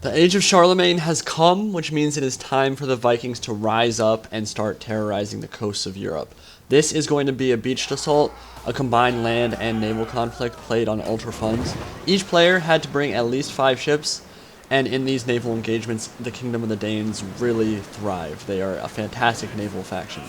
The age of Charlemagne has come, which means it is time for the Vikings to rise up and start terrorizing the coasts of Europe. This is going to be a beached assault, a combined land and naval conflict played on ultra funds. Each player had to bring at least 5 ships, and in these naval engagements, the Kingdom of the Danes really thrive. They are a fantastic naval faction.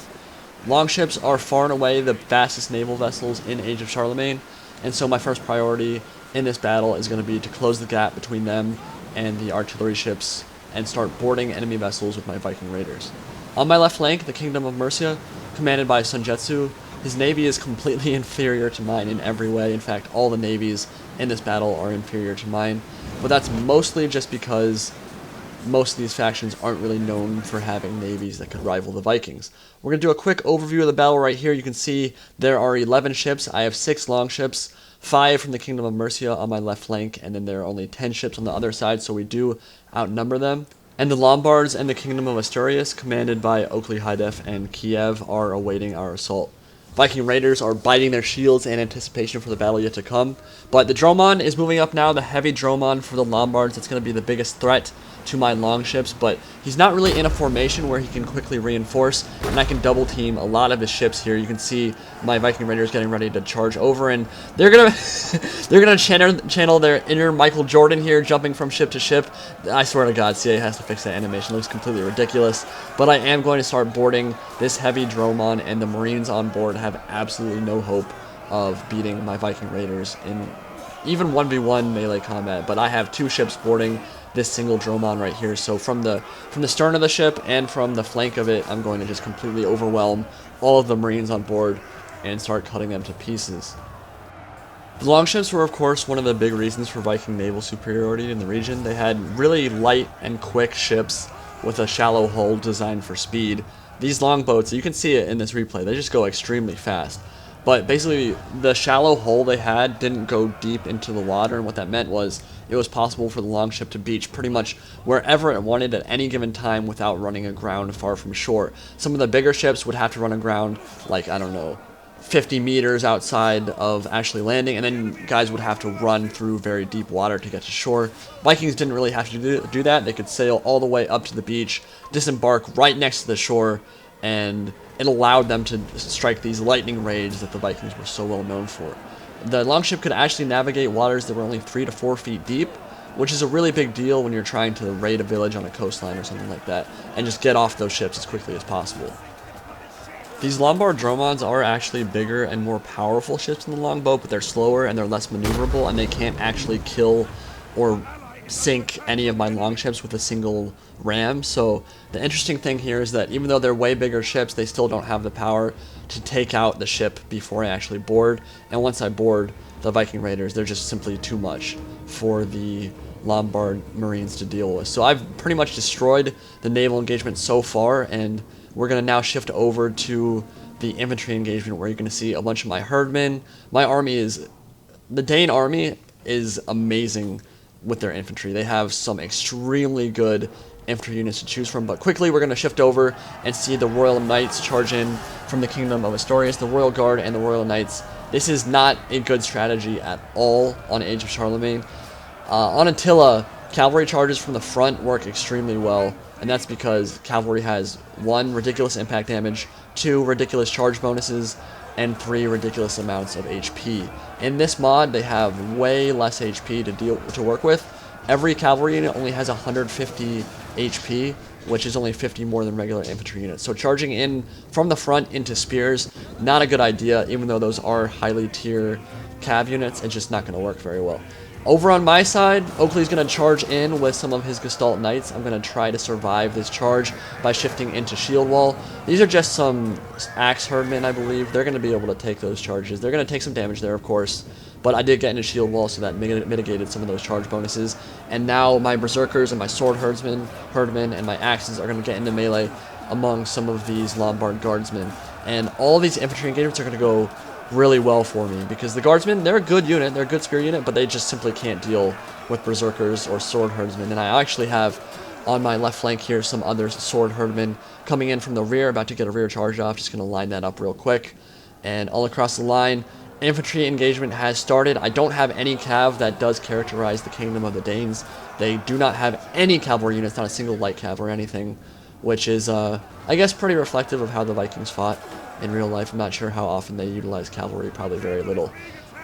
Longships are far and away the fastest naval vessels in Age of Charlemagne, and so my first priority in this battle is going to be to close the gap between them and the artillery ships and start boarding enemy vessels with my Viking raiders. On my left flank, the Kingdom of Mercia, commanded by Sunjetsu. His navy is completely inferior to mine in every way. In fact, all the navies in this battle are inferior to mine, but that's mostly just because most of these factions aren't really known for having navies that could rival the Vikings. We're going to do a quick overview of the battle right here. You can see there are 11 ships. I have 6 longships, 5 from the Kingdom of Mercia on my left flank, and then there are only 10 ships on the other side, so we do outnumber them. And the Lombards and the Kingdom of Asturias, commanded by Oakley Hidef and Kiev, are awaiting our assault. Viking raiders are biting their shields in anticipation for the battle yet to come. But the dromon is moving up now, the heavy dromon for the Lombards. It's going to be the biggest threat to my longships, but he's not really in a formation where he can quickly reinforce, and I can double team a lot of his ships here. You can see my Viking raiders getting ready to charge over, and they're gonna channel their inner Michael Jordan here, jumping from ship to ship. I swear to God, CA has to fix that animation. It looks completely ridiculous. But I am going to start boarding this heavy dromon, and the Marines on board have absolutely no hope of beating my Viking raiders in even 1v1 melee combat. But I have 2 ships boarding this single dromon right here, so from the stern of the ship and from the flank of it, I'm going to just completely overwhelm all of the Marines on board and start cutting them to pieces. The longships were, of course, one of the big reasons for Viking naval superiority in the region. They had really light and quick ships with a shallow hull designed for speed. These longboats, you can see it in this replay, they just go extremely fast. But basically, the shallow hull they had didn't go deep into the water, and what that meant was it was possible for the longship to beach pretty much wherever it wanted at any given time without running aground far from shore. Some of the bigger ships would have to run aground, like, I don't know, 50 meters outside of actually landing, and then guys would have to run through very deep water to get to shore. Vikings didn't really have to do that. They could sail all the way up to the beach, disembark right next to the shore, and it allowed them to strike these lightning raids that the Vikings were so well known for. The longship could actually navigate waters that were only 3 to 4 feet deep, which is a really big deal when you're trying to raid a village on a coastline or something like that, and just get off those ships as quickly as possible. These Lombard dromons are actually bigger and more powerful ships than the longboat, but they're slower and they're less maneuverable, and they can't actually kill or sink any of my longships with a single ram. So the interesting thing here is that even though they're way bigger ships, they still don't have the power to take out the ship before I actually board. And once I board the Viking raiders, they're just simply too much for the Lombard Marines to deal with. So I've pretty much destroyed the naval engagement so far, and we're going to now shift over to the infantry engagement, where you're going to see a bunch of my herdmen. The Dane army is amazing with their infantry. They have some extremely good infantry units to choose from, but quickly we're going to shift over and see the Royal Knights charge in from the Kingdom of Asturias, the Royal Guard and the Royal Knights. This is not a good strategy at all on Age of Charlemagne. On Attila, cavalry charges from the front work extremely well, and that's because cavalry has 1, ridiculous impact damage, 2, ridiculous charge bonuses, and 3, ridiculous amounts of HP. In this mod, they have way less HP to work with. Every cavalry unit only has 150 HP, which is only 50 more than regular infantry units. So charging in from the front into spears, not a good idea, even though those are highly tier cav units. It's just not going to work very well. Over on my side, Oakley's going to charge in with some of his Gestalt Knights. I'm going to try to survive this charge by shifting into Shield Wall. These are just some Axe Herdmen, I believe. They're going to be able to take those charges. They're going to take some damage there, of course, but I did get into Shield Wall, so that mitigated some of those charge bonuses. And now my Berserkers and my Sword Herdmen and my Axes are going to get into melee among some of these Lombard Guardsmen. And all these infantry engagements are going to go really well for me, because the Guardsmen, they're a good unit, they're a good spear unit, but they just simply can't deal with Berserkers or Sword Herdsmen. And I actually have on my left flank here some other Sword Herdmen coming in from the rear, about to get a rear charge off. Just going to line that up real quick. And all across the line, infantry engagement has started. I don't have any cav that does characterize the Kingdom of the Danes. They do not have any cavalry units, not a single light cav or anything, which is, I guess, pretty reflective of how the Vikings fought in real life. I'm not sure how often they utilize cavalry, probably very little.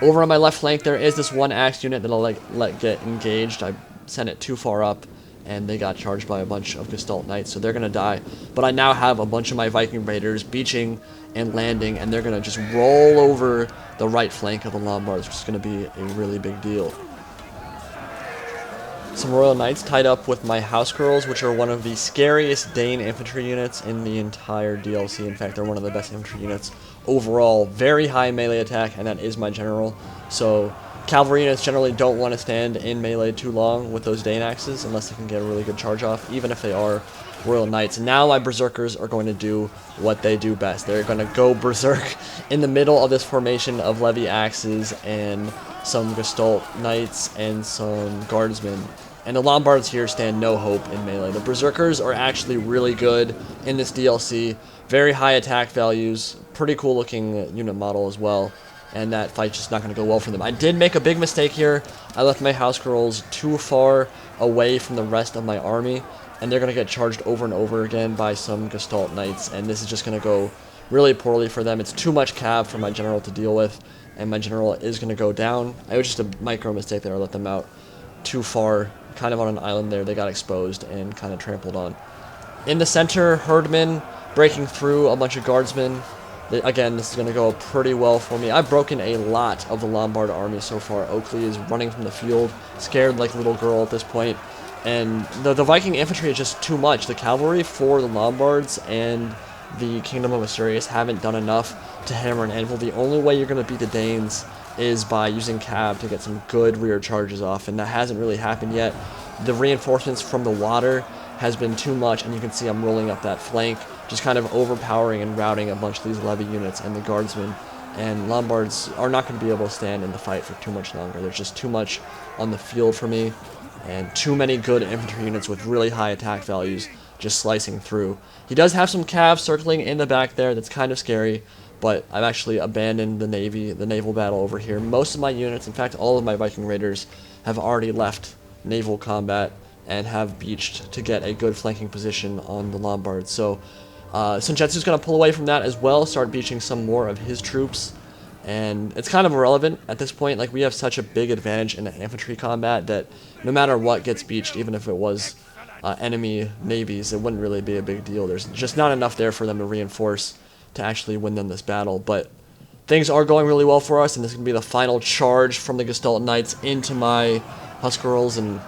Over on my left flank, there is this one axe unit that I'll let get engaged. I sent it too far up, and they got charged by a bunch of Gestalt Knights, so they're going to die. But I now have a bunch of my Viking raiders beaching and landing, and they're going to just roll over the right flank of the Lombards, which is going to be a really big deal. Some Royal Knights tied up with my House Girls, which are one of the scariest Dane infantry units in the entire DLC. In fact, they're one of the best infantry units overall. Very high melee attack, and that is my general. So cavalry units generally don't want to stand in melee too long with those Dane axes unless they can get a really good charge off, even if they are Royal Knights. Now my Berserkers are going to do what they do best. They're going to go berserk in the middle of this formation of Levy axes and some Gestalt Knights and some Guardsmen. And the Lombards here stand no hope in melee. The Berserkers are actually really good in this DLC. Very high attack values. Pretty cool looking unit model as well. And that fight's just not going to go well for them. I did make a big mistake here. I left my House Girls too far away from the rest of my army. And they're going to get charged over and over again by some Gestalt Knights. And this is just going to go really poorly for them. It's too much cav for my general to deal with. And my general is going to go down. It was just a micro mistake there. I let them out too far. Kind of on an island there. They got exposed and kind of trampled on. In the center, Herdmen breaking through a bunch of Guardsmen. Again, this is going to go pretty well for me. I've broken a lot of the Lombard army so far. Oakley is running from the field, scared like a little girl at this point. And the Viking infantry is just too much. The cavalry for the Lombards and the Kingdom of Asturias haven't done enough to hammer an anvil. The only way you're going to beat the Danes is by using cav to get some good rear charges off, and that hasn't really happened yet. The reinforcements from the water has been too much, and you can see I'm rolling up that flank, just kind of overpowering and routing a bunch of these Levy units and the Guardsmen. And Lombards are not going to be able to stand in the fight for too much longer. There's just too much on the field for me, and too many good infantry units with really high attack values just slicing through. He does have some cav circling in the back there that's kind of scary, but I've actually abandoned the naval battle over here. Most of my units, in fact all of my Viking raiders, have already left naval combat and have beached to get a good flanking position on the Lombards. So Sunjetsu's going to pull away from that as well, start beaching some more of his troops. And it's kind of irrelevant at this point. Like, we have such a big advantage in infantry combat that no matter what gets beached, even if it was enemy navies, it wouldn't really be a big deal. There's just not enough there for them to reinforce to actually win them this battle. But things are going really well for us, and this is going to be the final charge from the Gestalt Knights into my Huskarls, and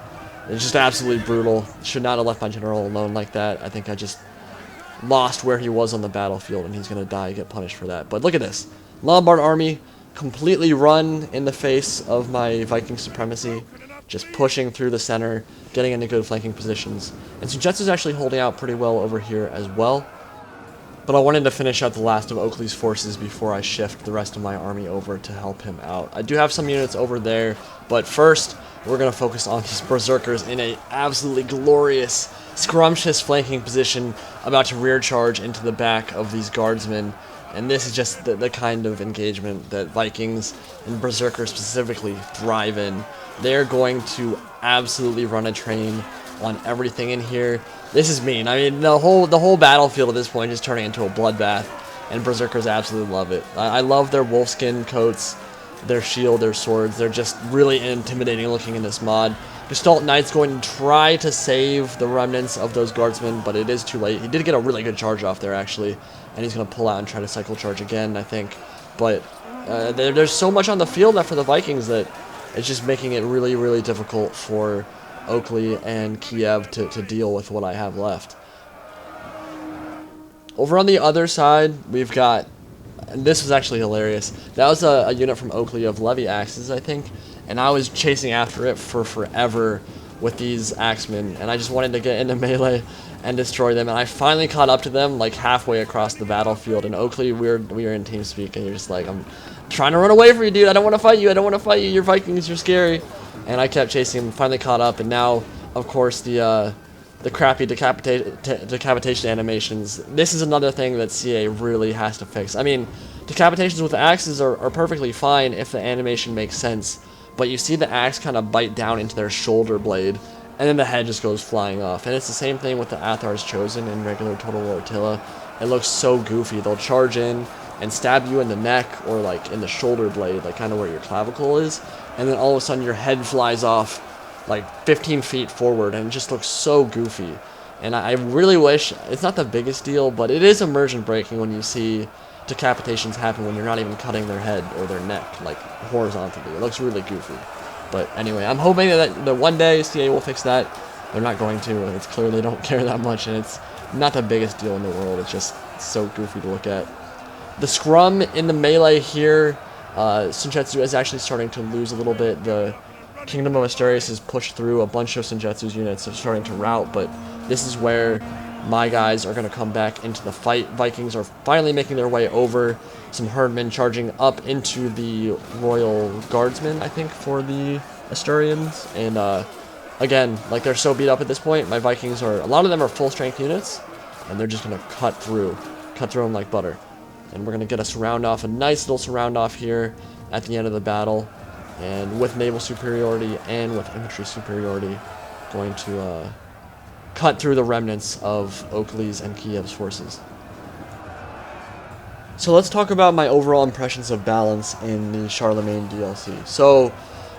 it's just absolutely brutal. Should not have left my general alone like that. I think I just lost where he was on the battlefield, and he's going to die, get punished for that. But look at this. Lombard army completely run in the face of my Viking supremacy, just pushing through the center, getting into good flanking positions. And Sunjetsu's actually holding out pretty well over here as well. But I wanted to finish out the last of Oakley's forces before I shift the rest of my army over to help him out. I do have some units over there, but first we're going to focus on these Berserkers in a absolutely glorious, scrumptious flanking position, about to rear charge into the back of these Guardsmen. And this is just the kind of engagement that Vikings and Berserkers specifically thrive in. They're going to absolutely run a train on everything in here. This is mean. I mean, the whole battlefield at this point is turning into a bloodbath, and Berserkers absolutely love it. I love their wolfskin coats, their shield, their swords. They're just really intimidating looking in this mod. Gestalt Knight's going to try to save the remnants of those Guardsmen, but it is too late. He did get a really good charge off there, actually, and he's going to pull out and try to cycle charge again, I think. But there's so much on the field left for the Vikings that it's just making it really, really difficult for Oakley and Kiev to deal with what I have left. Over on the other side, we've got, and this was actually hilarious, that was a unit from Oakley of Levy axes, I think, and I was chasing after it for forever with these axemen, and I just wanted to get into melee and destroy them, and I finally caught up to them like halfway across the battlefield. And Oakley, we were in TeamSpeak, and you're just like, I'm trying to run away from you, dude. I don't want to fight you. I don't want to fight you. You're Vikings. You're scary. And I kept chasing him. Finally caught up, and now, of course, the crappy decapitation animations. This is another thing that CA really has to fix. I mean, Decapitations with axes are perfectly fine if the animation makes sense, but you see the axe kind of bite down into their shoulder blade, and then the head just goes flying off. And it's the same thing with the Athar's Chosen in regular Total War Attila. It looks so goofy. They'll charge in and stab you in the neck or like in the shoulder blade, like kind of where your clavicle is, and then all of a sudden your head flies off like 15 feet forward, and it just looks so goofy. And I really wish, it's not the biggest deal, but it is immersion breaking when you see decapitations happen when you're not even cutting their head or their neck, like horizontally. It looks really goofy. But anyway, I'm hoping that one day CA will fix that. They're not going to. It's clear they don't care that much, and it's not the biggest deal in the world. It's just so goofy to look at. The scrum in the melee here, Senjutsu is actually starting to lose a little bit. The Kingdom of Asturias has pushed through a bunch of Senjutsu's units. They're starting to rout, but this is where my guys are going to come back into the fight. Vikings are finally making their way over. Some herdmen charging up into the Royal Guardsmen, I think, for the Asturians. And again, like, they're so beat up at this point. My Vikings are, a lot of them are full strength units, and they're just going to cut through them like butter. And we're going to get a surround off, a nice little surround off here at the end of the battle. And with naval superiority and with infantry superiority, going to cut through the remnants of Oakley's and Kiev's forces. So let's talk about my overall impressions of balance in the Charlemagne DLC. So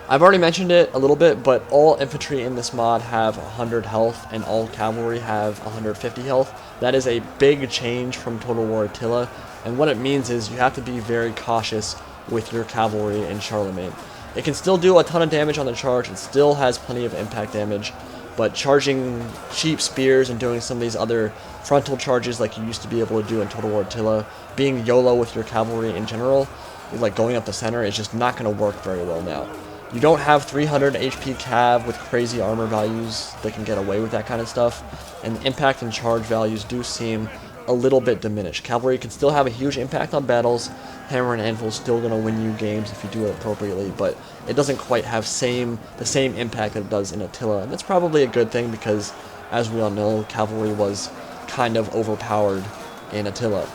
I've already mentioned it a little bit, but all infantry in this mod have 100 health and all cavalry have 150 health. That is a big change from Total War Attila, and what it means is you have to be very cautious with your cavalry in Charlemagne. It can still do a ton of damage on the charge, it still has plenty of impact damage, but charging cheap spears and doing some of these other frontal charges like you used to be able to do in Total War Attila, being YOLO with your cavalry in general, like going up the center, is just not going to work very well now. You don't have 300 HP cav with crazy armor values that can get away with that kind of stuff, and the impact and charge values do seem a little bit diminished. Cavalry can still have a huge impact on battles. Hammer and Anvil is still going to win you games if you do it appropriately, but it doesn't quite have the same impact that it does in Attila, and that's probably a good thing because, as we all know, cavalry was kind of overpowered in Attila.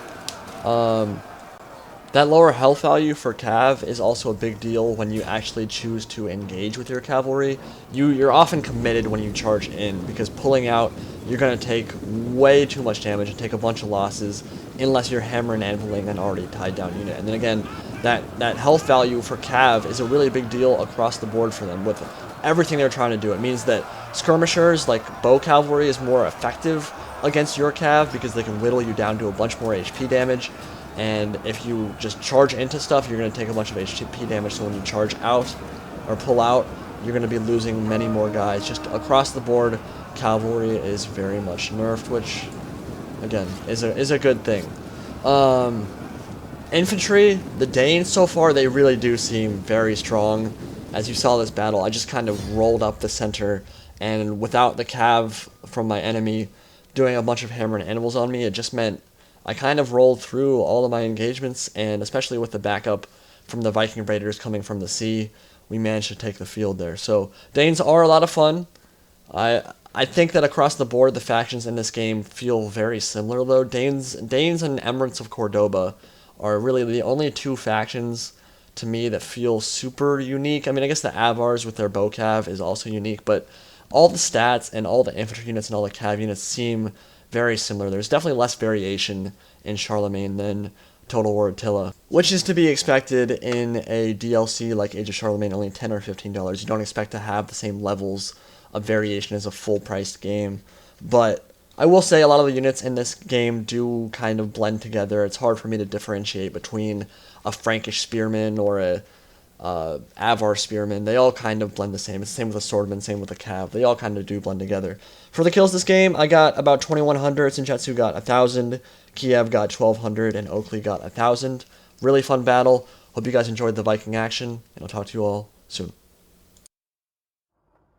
That lower health value for cav is also a big deal when you actually choose to engage with your cavalry. You're often committed when you charge in, because pulling out, you're going to take way too much damage and take a bunch of losses unless you're hammer and anviling an already tied down unit. And then again, that health value for cav is a really big deal across the board for them with everything they're trying to do. It means that skirmishers like bow cavalry is more effective against your cav because they can whittle you down to a bunch more HP damage. And if you just charge into stuff, you're going to take a bunch of HP damage, so when you charge out or pull out, you're going to be losing many more guys. Just across the board, cavalry is very much nerfed, which, again, is a good thing. Infantry, the Danes so far, they really do seem very strong. As you saw this battle, I just kind of rolled up the center, and without the cav from my enemy doing a bunch of hammer and animals on me, it just meant I kind of rolled through all of my engagements, and especially with the backup from the Viking raiders coming from the sea, we managed to take the field there. So Danes are a lot of fun. I think that across the board, the factions in this game feel very similar, though. Danes and Emirates of Cordoba are really the only two factions to me that feel super unique. I mean, I guess the Avars with their bow cav is also unique, but all the stats and all the infantry units and all the cav units seem very similar. There's definitely less variation in Charlemagne than Total War Attila, which is to be expected in a DLC like Age of Charlemagne, only $10 or $15. You don't expect to have the same levels of variation as a full-priced game, but I will say a lot of the units in this game do kind of blend together. It's hard for me to differentiate between a Frankish spearman or a Avar spearman. They all kind of blend the same. It's the same with a swordman, same with a cav. They all kind of do blend together. For the kills this game, I got about 2,100. Senjutsu got 1,000. Kiev got 1,200, and Oakley got 1,000. Really fun battle. Hope you guys enjoyed the Viking action, and I'll talk to you all soon.